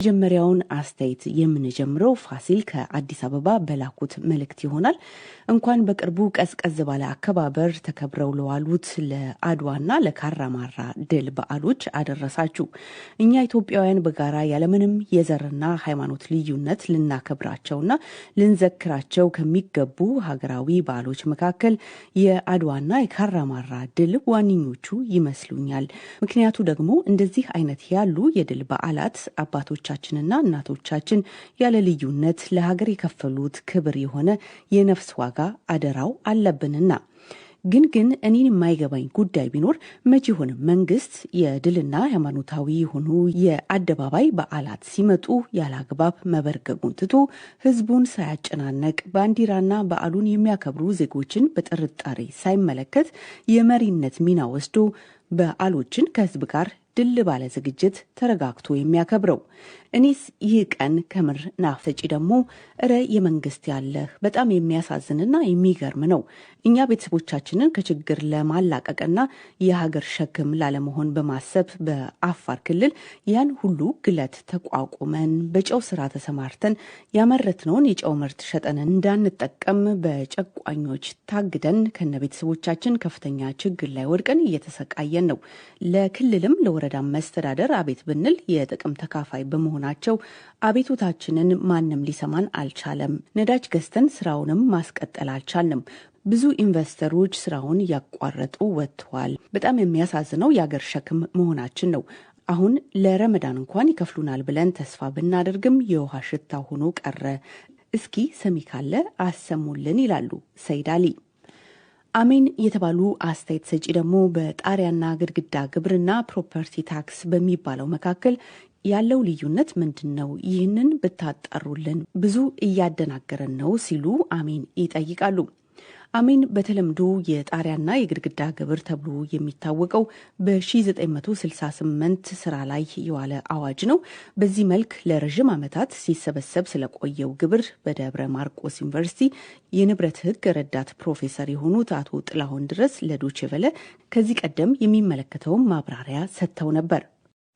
መጀመሪያውን አስተያየት የምንጀምረው ፋሲል ከአዲስ አበባ በላኩት መልእክት ይሆናል። እንኳን በቅርቡ ቀዝቀዝ ባለ አከባበር ተከብረው ለዋሉት ለአድዋና ለካራማራ ድል በዓሎች አደረሳችሁ። እኛ ኢትዮጵያውያን በጋራ ያለምንም የዘርና ሃይማኖት ልዩነት ልናከብራቸውና ልንዘክራቸው ከሚገቡ ሀገራዊ በዓሎች መካከል የአድዋና የካራማራ ድል ዋነኞቹ ይመስሉኛል። ምክንያቱ ደግሞ እንደዚህ አይነት ያሉ የድል በዓላት አባቶቻችንና እናቶቻችን ያለ ልዩነት ለሀገር የከፈሉት ክብር የሆነ የነፍስ ዋጋ አደራው አለብንና። ግን እኔን የማይገባኝ ጉዳይ ቢኖር መቼ ሆነ መንግስት የድልና ሃይማኖታዊ የሆኑ የአደባባይ በዓላት ሲመጡ ያላግባብ መበርገጉን ትቶ ህዝቡን ሳያጨናነቅ ባንዲራና በዓሉን የሚያከብሩ ዜጎችን በጥርጣሬ ሳይመለከት የመሪነት ሚና ወስዶ በዓሎችን ከህዝብ ጋር ድል ባለ ዝግጅት ተረጋግቶ የሚያከብረው። እኔስ ይህ ቀን ከምር ናፍጠጪ ደግሞ የመንግስት ያለህ በጣም የሚያሳዝንና የሚገርም ነው። እኛ ቤተሰቦቻችንን ከችግር ለማላቀቅና የሀገር ሸክም ላለመሆን በማሰብ በአፋር ክልል ያን ሁሉ ግለት ተቋቁመን በጨው ስራ ተሰማርተን ያመረትነውን የጨው ምርት ሸጠን እንዳንጠቀም በጨቋኞች ታግደን ከነ ቤተሰቦቻችን ከፍተኛ ችግር ላይ ወድቀን እየተሰቃየን ነው። ለክልልም ለወረዳ መስተዳደር አቤት ብንል የጥቅም ተካፋይ በመሆናቸው አቤቱታችንን ማንም ሊሰማን አልቻለም። ነዳጅ ገዝተን ስራውንም ማስቀጠል አልቻልንም። ብዙ ኢንቨስተሮች ስራውን ያቋረጡ ወጥተዋል። በጣም የሚያሳዝነው የአገር ሸክም መሆናችን ነው። አሁን ለረመዳን እንኳን ይከፍሉናል ብለን ተስፋ ብናደርግም የውሃ ሽታ ሆኖ ቀረ። እስኪ ሰሚ ካለ አሰሙልን ይላሉ ሰይድ አሊ። አሜን የተባሉ አስተያየት ሰጪ ደግሞ በጣሪያና ግድግዳ ግብርና ፕሮፐርቲ ታክስ በሚባለው መካከል ያለው ልዩነት ምንድን ነው? ይህንን ብታጣሩልን ብዙ እያደናገረን ነው ሲሉ አሜን ይጠይቃሉ። አሜን በተለምዶ የጣሪያና የግድግዳ ግብር ተብሎ የሚታወቀው በ1968 ስራ ላይ የዋለ አዋጅ ነው። በዚህ መልክ ለረዥም ዓመታት ሲሰበሰብ ስለቆየው ግብር በደብረ ማርቆስ ዩኒቨርሲቲ የንብረት ሕግ ረዳት ፕሮፌሰር የሆኑት አቶ ጥላሁን ድረስ ለዶይቼ ቬለ ከዚህ ቀደም የሚመለከተውን ማብራሪያ ሰጥተው ነበር።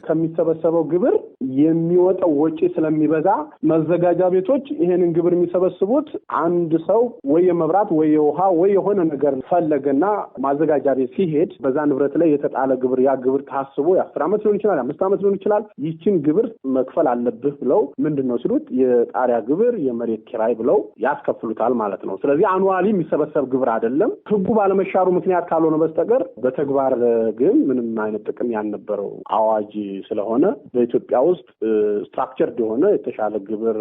ከሚሰበሰበው ግብር የሚወጣው ወጪ ስለሚበዛ መዘጋጃ ቤቶች ይሄንን ግብር የሚሰበስቡት አንድ ሰው ወይ የመብራት ወይ የውሃ ወይ የሆነ ነገር ፈለገና ማዘጋጃ ቤት ሲሄድ በዛ ንብረት ላይ የተጣለ ግብር ያ ግብር ታስቦ የ10 ዓመት ሊሆን ይችላል፣ 5 ዓመት ሊሆን ይችላል። ይህችን ግብር መክፈል አለብህ ብለው ምንድነው ሲሉት የጣሪያ ግብር የመሬት ኪራይ ብለው ያስከፍሉታል ማለት ነው። ስለዚህ አኑዋሊ የሚሰበሰብ ግብር አይደለም። ህጉ ባለመሻሩ ምክንያት ካልሆነ በስተቀር በተግባር ግን ምንም አይነት ጥቅም ያልነበረው አዋጅ ስለሆነ በኢትዮጵያ ውስጥ ስትራክቸርድ የሆነ የተሻለ ግብር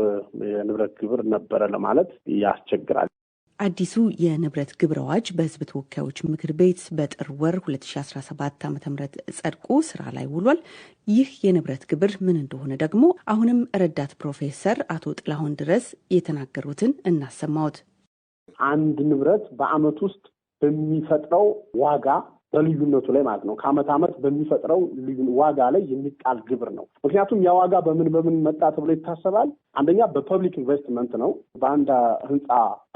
የንብረት ግብር ነበረ ለማለት ያስቸግራል። አዲሱ የንብረት ግብር አዋጅ በህዝብ ተወካዮች ምክር ቤት በጥር ወር 2017 ዓ.ም ጸድቆ ስራ ላይ ውሏል። ይህ የንብረት ግብር ምን እንደሆነ ደግሞ አሁንም ረዳት ፕሮፌሰር አቶ ጥላሁን ድረስ የተናገሩትን እናሰማዎት። አንድ ንብረት በአመት ውስጥ በሚፈጥረው ዋጋ በልዩነቱ ላይ ማለት ነው ከአመት ዓመት በሚፈጥረው ዋጋ ላይ የሚጣል ግብር ነው። ምክንያቱም ያ ዋጋ በምን መጣ ተብሎ ይታሰባል። አንደኛ በፐብሊክ ኢንቨስትመንት ነው። በአንድ ህንጻ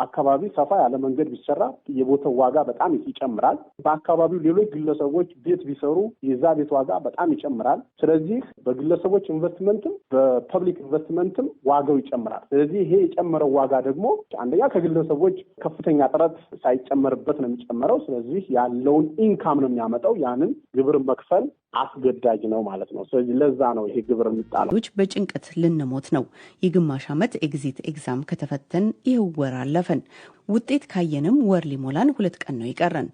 አካባቢ ሰፋ ያለ መንገድ ቢሰራ የቦታው ዋጋ በጣም ይጨምራል። በአካባቢው ሌሎች ግለሰቦች ቤት ቢሰሩ የዛ ቤት ዋጋ በጣም ይጨምራል። ስለዚህ በግለሰቦች ኢንቨስትመንትም በፐብሊክ ኢንቨስትመንትም ዋጋው ይጨምራል። ስለዚህ ይሄ የጨመረው ዋጋ ደግሞ አንደኛ ከግለሰቦች ከፍተኛ ጥረት ሳይጨመርበት ነው የሚጨመረው። ስለዚህ ያለውን ኢንካም ነው የሚያመጣው። ያንን ግብር መክፈል አስገዳጅ ነው ማለት ነው። ስለዚህ ለዛ ነው ይሄ ግብር የሚጣለው። በጭንቀት ልንሞት ነው። የግማሽ ዓመት ኤግዚት ኤግዛም ከተፈተን ይኸው ወር አለፈን። ውጤት ካየንም ወር ሊሞላን 2 ቀን ነው ይቀረን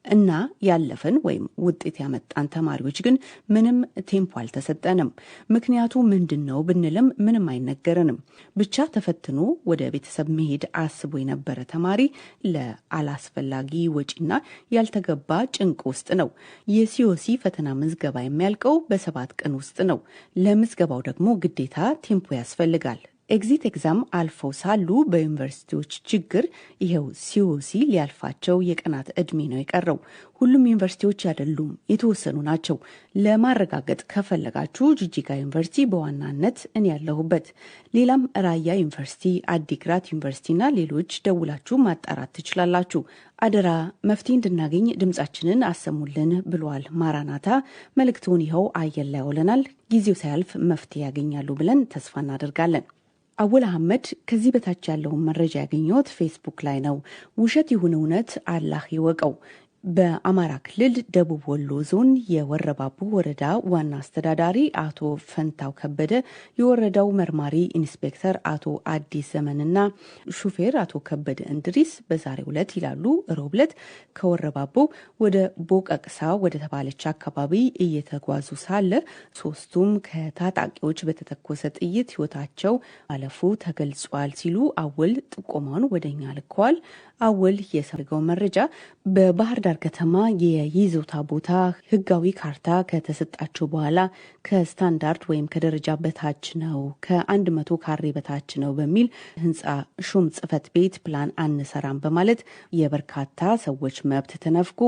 እና ያለፈን ወይም ውጤት ያመጣን ተማሪዎች ግን ምንም ቴምፖ አልተሰጠንም። ምክንያቱ ምንድነው ብንልም ምንም አይነገረንም። ብቻ ተፈትኖ ወደ ቤተሰብ መሄድ አስቦ የነበረ ተማሪ ለአላስፈላጊ ወጪና ያልተገባ ጭንቅ ውስጥ ነው። የሲኦሲ ፈተና ምዝገባ የሚያልቀው በ7 ቀን ውስጥ ነው። ለምዝገባው ደግሞ ግዴታ ቴምፖ ያስፈልጋል። ኤግዚት ኤግዛም አልፈው ሳሉ በዩኒቨርሲቲዎች ችግር ይሄው ሲኦሲ ሊያልፋቸው የቀናት ዕድሜ ነው የቀረው። ሁሉም ዩኒቨርሲቲዎች አይደሉም፣ የተወሰኑ ናቸው። ለማረጋገጥ ከፈለጋችሁ ጂጂጋ ዩኒቨርሲቲ በዋናነት እኔ ያለሁበት፣ ሌላም ራያ ዩኒቨርሲቲ፣ አዲግራት ዩኒቨርሲቲና ሌሎች ደውላችሁ ማጣራት ትችላላችሁ። አደራ መፍትሄ እንድናገኝ ድምጻችንን አሰሙልን ብሏል ማራናታ። መልእክቱን ይኸው አየር ላይ ያውለናል። ጊዜው ሳያልፍ መፍትሄ ያገኛሉ ብለን ተስፋ እናደርጋለን። አወል አህመድ ከዚህ በታች ያለውን መረጃ ያገኘሁት ፌስቡክ ላይ ነው። ውሸት ይሁን እውነት አላህ ይወቀው። በአማራ ክልል ደቡብ ወሎ ዞን የወረባቡ ወረዳ ዋና አስተዳዳሪ አቶ ፈንታው ከበደ፣ የወረዳው መርማሪ ኢንስፔክተር አቶ አዲስ ዘመንና ሹፌር አቶ ከበደ እንድሪስ በዛሬው ዕለት ይላሉ ሮብ ዕለት ከወረባቡ ወደ ቦቀቅሳ ወደ ተባለች አካባቢ እየተጓዙ ሳለ ሶስቱም ከታጣቂዎች በተተኮሰ ጥይት ሕይወታቸው ማለፉ ተገልጿል ሲሉ አወል ጥቆማውን ወደኛ ልከዋል። አወል የሰረገው መረጃ በባህር ዳር ከተማ የይዞታ ቦታ ህጋዊ ካርታ ከተሰጣቸው በኋላ ከስታንዳርድ ወይም ከደረጃ በታች ነው፣ ከ100 ካሬ በታች ነው በሚል ህንፃ ሹም ጽሕፈት ቤት ፕላን አንሰራም በማለት የበርካታ ሰዎች መብት ተነፍጎ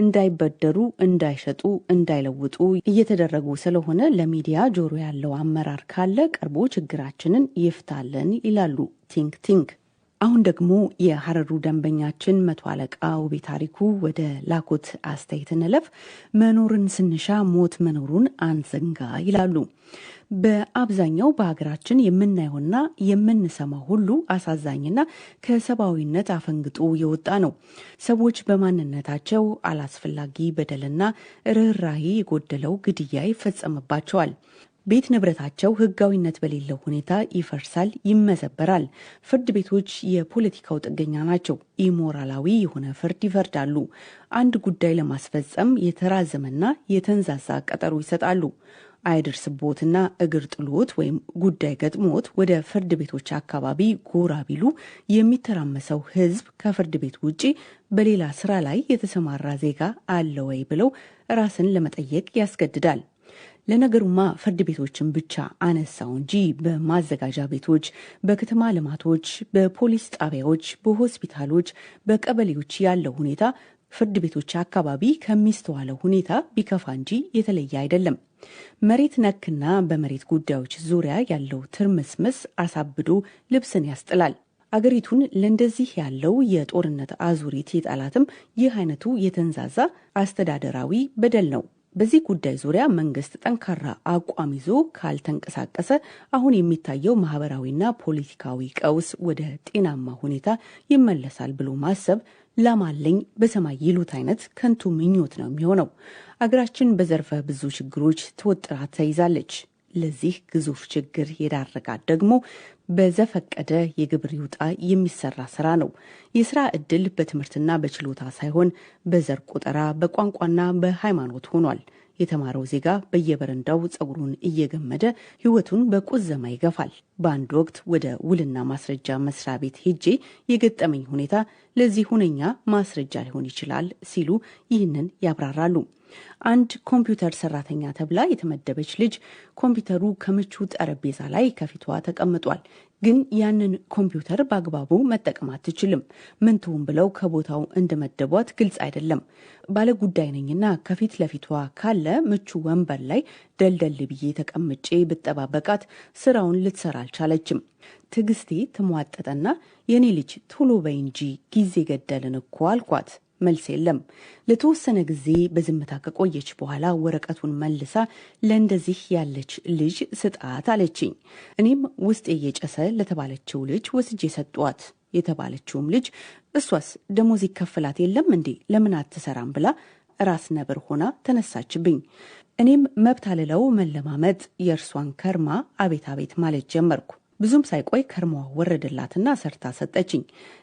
እንዳይበደሩ፣ እንዳይሸጡ፣ እንዳይለውጡ እየተደረጉ ስለሆነ ለሚዲያ ጆሮ ያለው አመራር ካለ ቀርቦ ችግራችንን ይፍታልን ይላሉ ቲንክ። አሁን ደግሞ የሐረሩ ደንበኛችን መቶ አለቃ ውቤ ታሪኩ ወደ ላኩት አስተያየት እንለፍ። መኖርን ስንሻ ሞት መኖሩን አንዘንጋ ይላሉ። በአብዛኛው በሀገራችን የምናየውና የምንሰማው ሁሉ አሳዛኝና ከሰብአዊነት አፈንግጦ የወጣ ነው። ሰዎች በማንነታቸው አላስፈላጊ በደልና ርኅራኄ የጎደለው ግድያ ይፈጸምባቸዋል። ቤት ንብረታቸው ህጋዊነት በሌለው ሁኔታ ይፈርሳል፣ ይመዘበራል። ፍርድ ቤቶች የፖለቲካው ጥገኛ ናቸው። ኢሞራላዊ የሆነ ፍርድ ይፈርዳሉ። አንድ ጉዳይ ለማስፈጸም የተራዘመና የተንዛዛ ቀጠሮ ይሰጣሉ። አይደርስቦትና እግር ጥሎት ወይም ጉዳይ ገጥሞት ወደ ፍርድ ቤቶች አካባቢ ጎራ ቢሉ የሚተራመሰው ህዝብ ከፍርድ ቤት ውጪ በሌላ ስራ ላይ የተሰማራ ዜጋ አለ ወይ ብለው ራስን ለመጠየቅ ያስገድዳል። ለነገሩማ ፍርድ ቤቶችን ብቻ አነሳው እንጂ በማዘጋጃ ቤቶች፣ በከተማ ልማቶች፣ በፖሊስ ጣቢያዎች፣ በሆስፒታሎች፣ በቀበሌዎች ያለው ሁኔታ ፍርድ ቤቶች አካባቢ ከሚስተዋለው ሁኔታ ቢከፋ እንጂ የተለየ አይደለም። መሬት ነክና በመሬት ጉዳዮች ዙሪያ ያለው ትርምስምስ አሳብዶ ልብስን ያስጥላል። አገሪቱን ለእንደዚህ ያለው የጦርነት አዙሪት የጣላትም ይህ አይነቱ የተንዛዛ አስተዳደራዊ በደል ነው። በዚህ ጉዳይ ዙሪያ መንግስት ጠንካራ አቋም ይዞ ካልተንቀሳቀሰ አሁን የሚታየው ማህበራዊና ፖለቲካዊ ቀውስ ወደ ጤናማ ሁኔታ ይመለሳል ብሎ ማሰብ ላማለኝ በሰማይ ይሉት አይነት ከንቱ ምኞት ነው የሚሆነው። አገራችን በዘርፈ ብዙ ችግሮች ተወጥራ ተይዛለች። ለዚህ ግዙፍ ችግር የዳረጋት ደግሞ በዘፈቀደ የግብር ይውጣ የሚሰራ ስራ ነው። የስራ ዕድል በትምህርትና በችሎታ ሳይሆን በዘር ቆጠራ፣ በቋንቋና በሃይማኖት ሆኗል። የተማረው ዜጋ በየበረንዳው ጸጉሩን እየገመደ ህይወቱን በቁዘማ ይገፋል። በአንድ ወቅት ወደ ውልና ማስረጃ መስሪያ ቤት ሄጄ የገጠመኝ ሁኔታ ለዚህ ሁነኛ ማስረጃ ሊሆን ይችላል ሲሉ ይህንን ያብራራሉ። አንድ ኮምፒውተር ሰራተኛ ተብላ የተመደበች ልጅ ኮምፒውተሩ ከምቹ ጠረጴዛ ላይ ከፊቷ ተቀምጧል። ግን ያንን ኮምፒውተር በአግባቡ መጠቀም አትችልም። ምንትውን ብለው ከቦታው እንደመደቧት ግልጽ አይደለም። ባለጉዳይ ነኝና ከፊት ለፊቷ ካለ ምቹ ወንበር ላይ ደልደል ብዬ ተቀምጬ ብጠባበቃት ስራውን ልትሰራ አልቻለችም። ትዕግስቴ ተሟጠጠና የኔ ልጅ ቶሎ በይ እንጂ ጊዜ ገደልን እኮ አልኳት። መልስ የለም። ለተወሰነ ጊዜ በዝምታ ከቆየች በኋላ ወረቀቱን መልሳ ለእንደዚህ ያለች ልጅ ስጣት አለችኝ። እኔም ውስጥ እየጨሰ ለተባለችው ልጅ ወስጄ ሰጧት። የተባለችውም ልጅ እሷስ ደሞዝ ይከፈላት የለም እንዴ ለምን አትሰራም ብላ ራስ ነብር ሆና ተነሳችብኝ። እኔም መብት አልለው መለማመጥ የእርሷን ከርማ አቤት አቤት ማለት ጀመርኩ። ብዙም ሳይቆይ ከርሟ ወረደላትና ሰርታ ሰጠችኝ።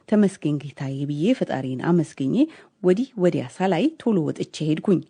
ተመስገን ጌታዬ ብዬ ፈጣሪን አመስግኜ ወዲህ ወዲያ ሳላይ ቶሎ ወጥቼ ሄድኩኝ።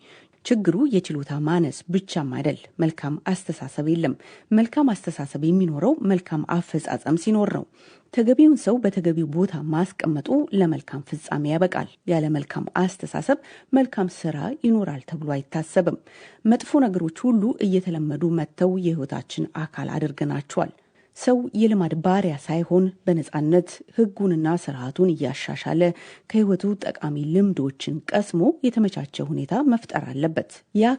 ችግሩ የችሎታ ማነስ ብቻም አይደል፣ መልካም አስተሳሰብ የለም። መልካም አስተሳሰብ የሚኖረው መልካም አፈጻጸም ሲኖር ነው። ተገቢውን ሰው በተገቢው ቦታ ማስቀመጡ ለመልካም ፍጻሜ ያበቃል። ያለ መልካም አስተሳሰብ መልካም ስራ ይኖራል ተብሎ አይታሰብም። መጥፎ ነገሮች ሁሉ እየተለመዱ መጥተው የህይወታችን አካል አድርገናቸዋል። ሰው የልማድ ባሪያ ሳይሆን በነጻነት ሕጉንና ስርዓቱን እያሻሻለ ከህይወቱ ጠቃሚ ልምዶችን ቀስሞ የተመቻቸ ሁኔታ መፍጠር አለበት። ያ